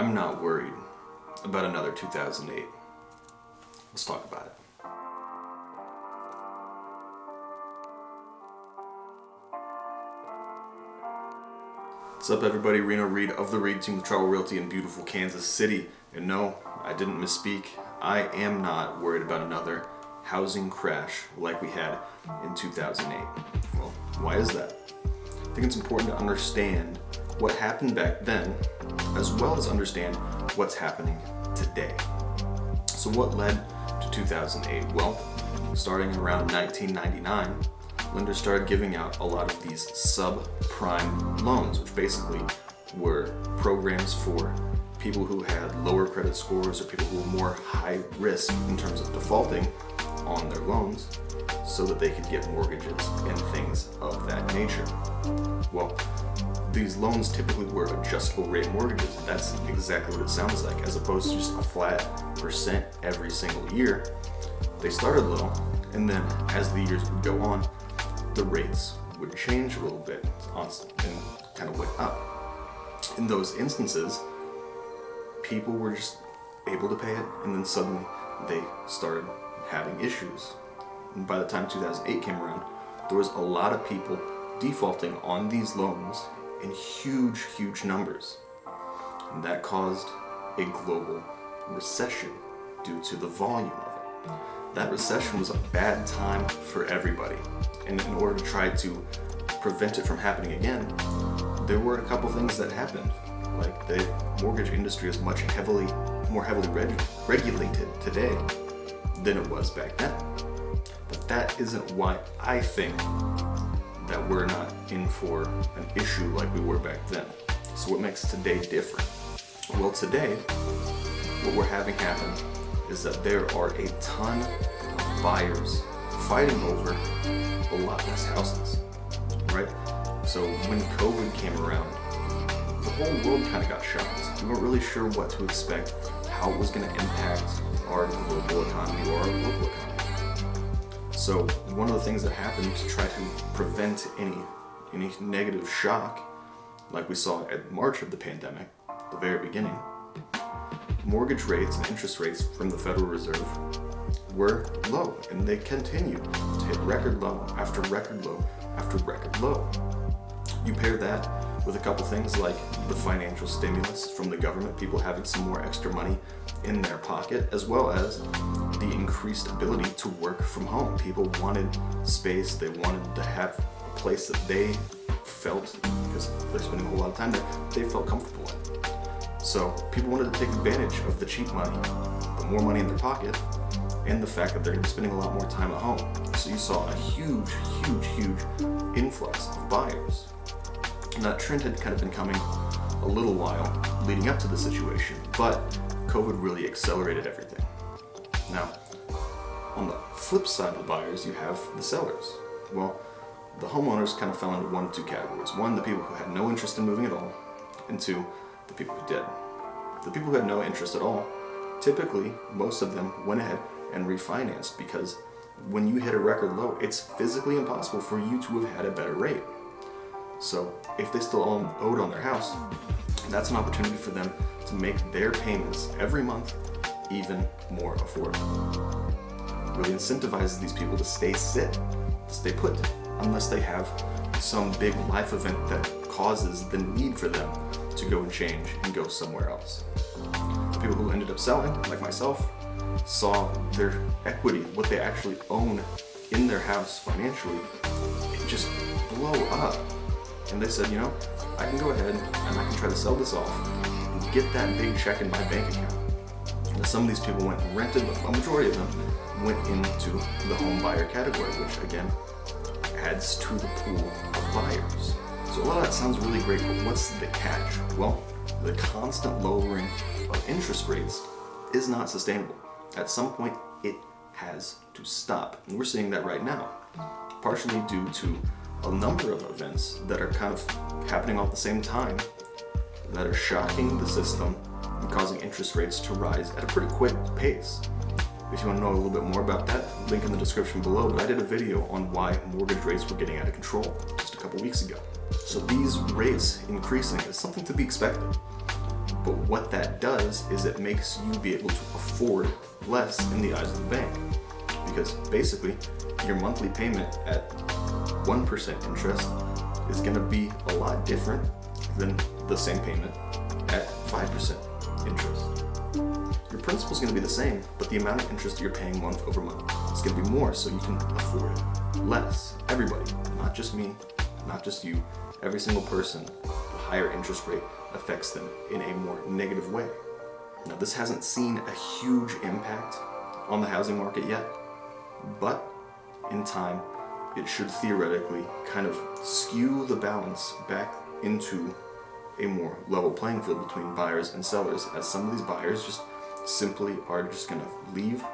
I'm not worried about another 2008. Let's talk about it. What's up, everybody? Reno Reed of the Reed Team with Travel Realty in beautiful Kansas City. And no, I didn't misspeak. I am not worried about another housing crash like we had in 2008. Well, why is that? I think it's important to understand what happened back then, as well as understand what's happening today. So what led to 2008? Well, starting around 1999, lenders started giving out a lot of these subprime loans, which basically were programs for people who had lower credit scores or people who were more high risk in terms of defaulting on their loans so that they could get mortgages and things of that nature. Well, these loans typically were adjustable rate mortgages. That's exactly what it sounds like, as opposed to just a flat percent every single year. They started low, and then as the years would go on, the rates would change a little bit and kind of went up. In those instances, people were just able to pay it, and then suddenly they started having issues. And by the time 2008 came around, there was a lot of people defaulting on these loans in huge numbers. And that caused a global recession due to the volume of it. That recession was a bad time for everybody. And in order to try to prevent it from happening again, there were a couple things that happened. Like, the mortgage industry is much more heavily regulated today than it was back then. But that isn't why I think that we're not in for an issue like we were back then. So what makes today different? Well, today, what we're having happen is that there are a ton of buyers fighting over a lot less houses, right? So when COVID came around, the whole world kind of got shocked. We weren't really sure what to expect, how it was going to impact our global economy or our local economy. So one of the things that happened to try to prevent any negative shock, like we saw at March of the pandemic, the very beginning, mortgage rates and interest rates from the Federal Reserve were low, and they continued to hit record low after record low after record low. You pair that with a couple things like the financial stimulus from the government, people having some more extra money in their pocket, as well as the increased ability to work from home. People wanted space, they wanted to have a place that they felt, because they're spending a whole lot of time there, they felt comfortable in. So people wanted to take advantage of the cheap money, the more money in their pocket, and the fact that they're going to be spending a lot more time at home. So you saw a huge influx of buyers. And that trend had kind of been coming a little while leading up to the situation, but COVID really accelerated everything. Now, on the flip side of the buyers, you have the sellers. Well, the homeowners kind of fell into one of two categories. One, the people who had no interest in moving at all, and two, the people who did. The people who had no interest at all, typically, most of them went ahead and refinanced, because when you hit a record low, it's physically impossible for you to have had a better rate. So if they still owed on their house, that's an opportunity for them to make their payments every month even more affordable. It really incentivizes these people to stay put, unless they have some big life event that causes the need for them to go and change and go somewhere else. People who ended up selling, like myself, saw their equity, what they actually own in their house financially, it just blow up. And they said, I can go ahead and I can try to sell this off and get that big check in my bank account. And some of these people went and rented, but a majority of them went into the home buyer category, which again adds to the pool of buyers. So a lot of that sounds really great, but what's the catch? Well, the constant lowering of interest rates is not sustainable. At some point, it has to stop. And we're seeing that right now, partially due to a number of events that are kind of happening all at the same time that are shocking the system and causing interest rates to rise at a pretty quick pace. If you want to know a little bit more about that, link in the description below, but I did a video on why mortgage rates were getting out of control just a couple weeks ago. So these rates increasing is something to be expected. But what that does is it makes you be able to afford less in the eyes of the bank. Because basically, your monthly payment at 1% interest is going to be a lot different than the same payment at 5% interest. Your principal is going to be the same, but the amount of interest you're paying month over month is going to be more, so you can afford less. Everybody, not just me, not just you, every single person, the higher interest rate affects them in a more negative way. Now, this hasn't seen a huge impact on the housing market yet, but in time, it should theoretically kind of skew the balance back into a more level playing field between buyers and sellers, as some of these buyers just simply are just going to leave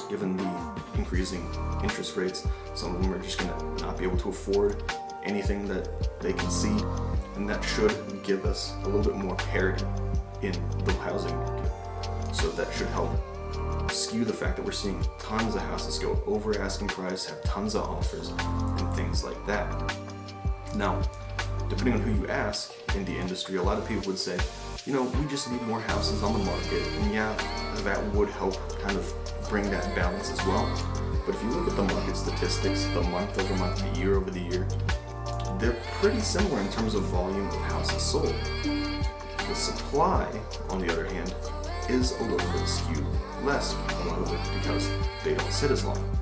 given the increasing interest rates. Some of them are just going to not be able to afford anything that they can see, and that should give us a little bit more parity in the housing market. So that should help skew the fact that we're seeing tons of houses go over asking price, have tons of offers, and things like that. Now, depending on who you ask in the industry, a lot of people would say, we just need more houses on the market. And yeah, that would help kind of bring that balance as well. But if you look at the market statistics, the month over month, the year over the year, they're pretty similar in terms of volume of houses sold. The supply, on the other hand, is a little bit skewed less, a lot of it because they don't sit as long.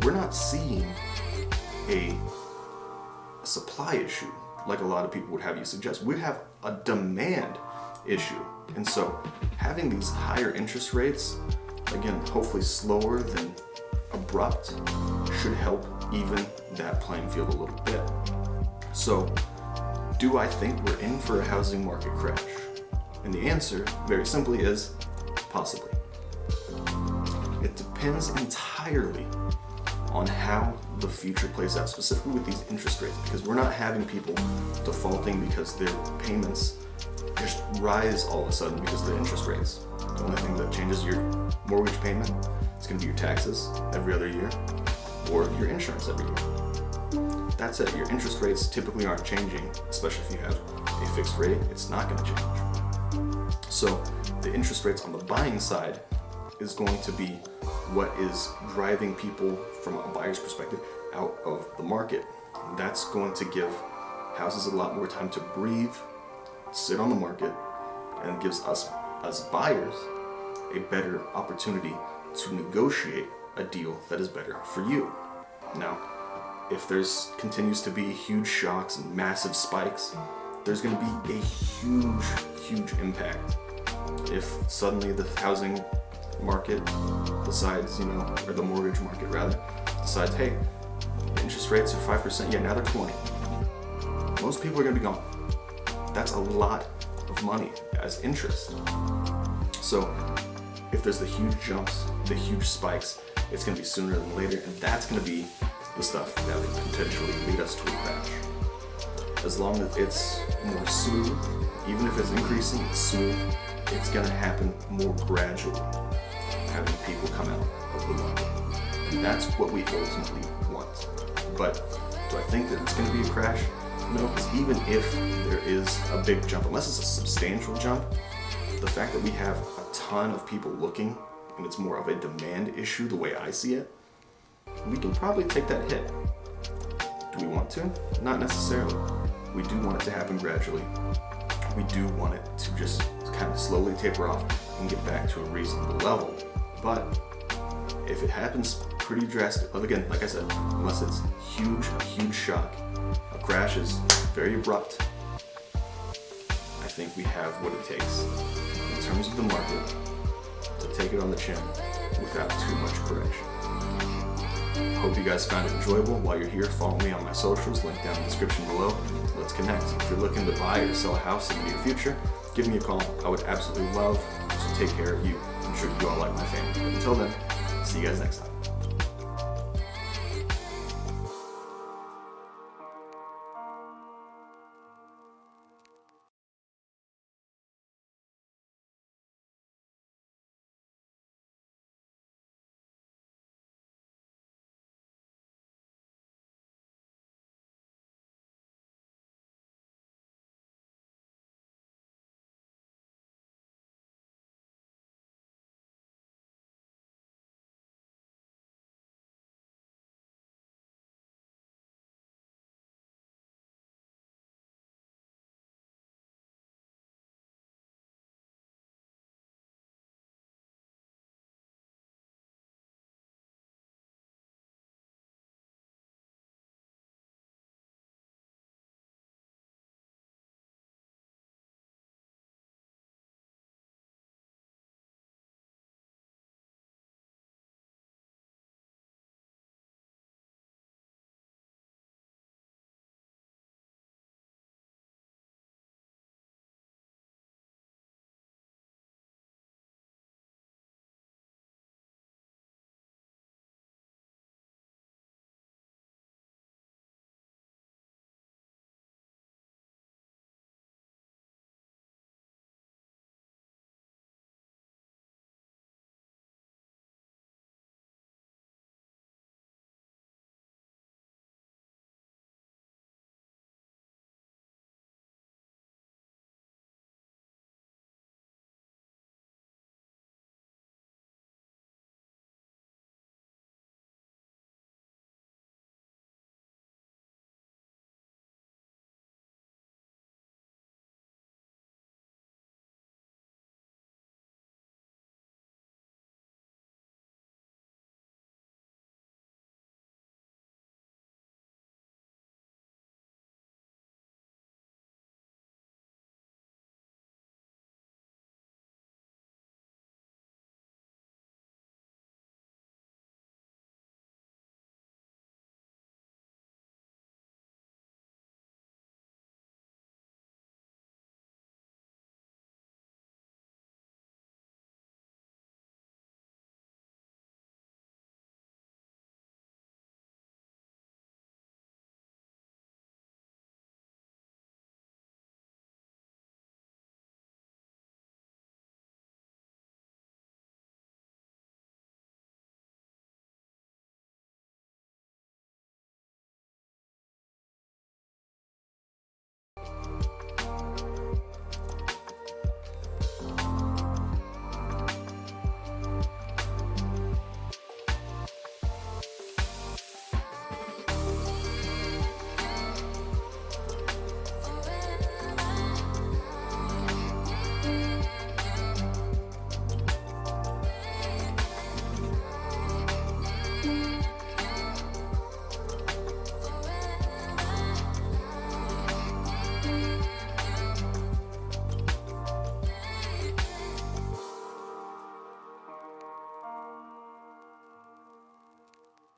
We're not seeing a supply issue like a lot of people would have you suggest. We have a demand issue. And so having these higher interest rates, again, hopefully slower than abrupt, should help even that playing field a little bit. So, do I think we're in for a housing market crash? And the answer, very simply, is possibly. It depends entirely on how the future plays out, specifically with these interest rates, because we're not having people defaulting because their payments just rise all of a sudden because of the interest rates. The only thing that changes your mortgage payment is going to be your taxes every other year, or your insurance every year. That's it. Your interest rates typically aren't changing, especially if you have a fixed rate. It's not going to change. So the interest rates on the buying side is going to be what is driving people from a buyer's perspective out of the market. That's going to give houses a lot more time to breathe, sit on the market, and gives us as buyers a better opportunity to negotiate a deal that is better for you. Now, if there's continues to be huge shocks and massive spikes, there's going to be a huge impact. If suddenly the housing market decides, or the mortgage market rather, decides, hey, interest rates are 5%, yeah, now they're 20. Most people are going to be gone. That's a lot of money as interest. So if there's the huge jumps, the huge spikes, it's going to be sooner than later, and that's going to be the stuff that would potentially lead us to a crash. As long as it's more smooth, even if it's increasing, it's smooth, it's going to happen more gradually, having people come out of the market. And that's what we ultimately want. But do I think that it's going to be a crash? No, because even if there is a big jump, unless it's a substantial jump, the fact that we have a ton of people looking, and it's more of a demand issue the way I see it, we can probably take that hit. Do we want to? Not necessarily. We do want it to happen gradually. We do want it to just kind of slowly taper off and get back to a reasonable level. But if it happens pretty drastic, again, like I said, unless it's a huge shock, a crash is very abrupt, I think we have what it takes in terms of the market to take it on the chin without too much correction. Hope you guys found it enjoyable. While you're here, follow me on my socials, link down in the description below. Let's connect. If you're looking to buy or sell a house in the near future, give me a call. I would absolutely love to take care of you and treat you all like my family. But until then, see you guys next time.